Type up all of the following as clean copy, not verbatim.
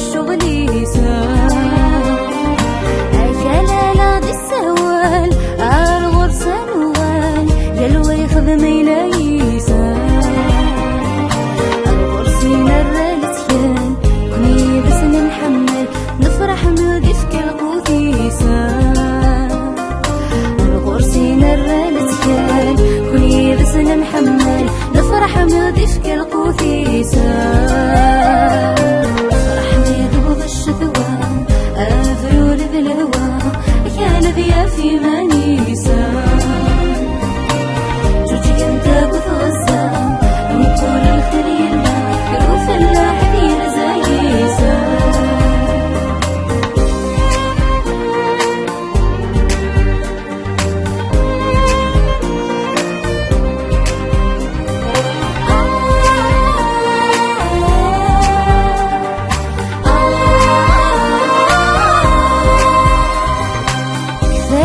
الشغل يسار أكلالا دي السوال أرغر سنوال يلوى يخدم إلى يسار أرغر سينا الرالتيان كوني بس نحمل نفرح مضيف كالقوت يسار أرغر سينا الرالتيان كوني بس نحمل نفرح مضيف كالقوت يسار فرحني ذوب الشذوان أفرول بالهوى كان ذي في منيسان جوجي انت بتغزى من طول الخليل يروف اللاحدين زيسان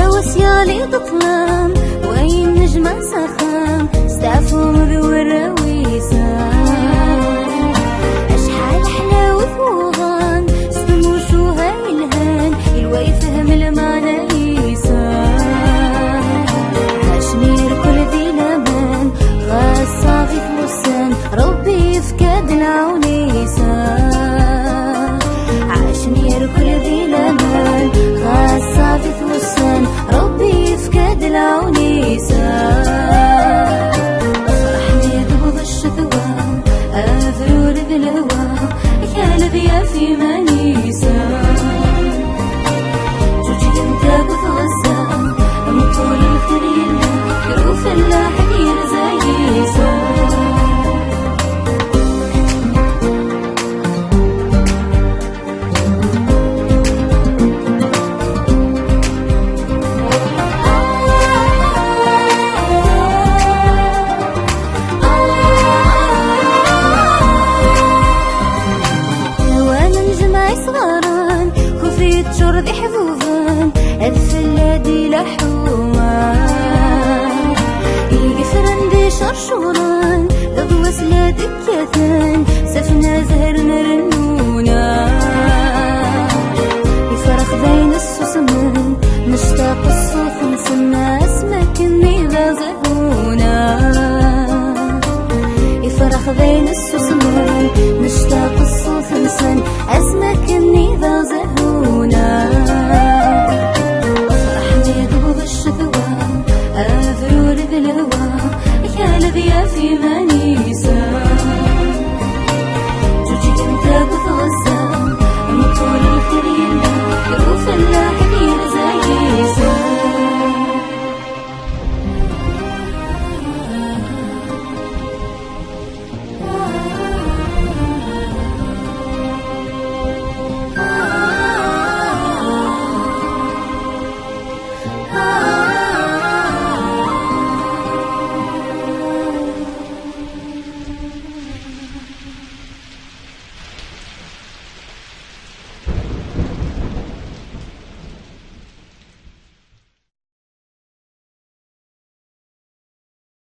وسيالي تطلام وين نجمة سخام ستافو مذور ويسان أشحال أحلى وثوغان ستموشو هاي الهان يلوى يفهم المعنى يسان عشمير كل ذي لمان غاصة في فلسان ربي يفكاد العون يسان عشمير كل ذي لمان غاصة في فلسان ربي يفكاد العون يسار فرحني ذوب الشذوان أفرول بالهوى كان ذي في منيسان جوجي انت بتغزى من طول الخليل يروف اللاحدين زيسان صغاران خفيت شرذي حفوفان الفلادي لحومان يقفرن دي شرشوران ضوس لا دكيثان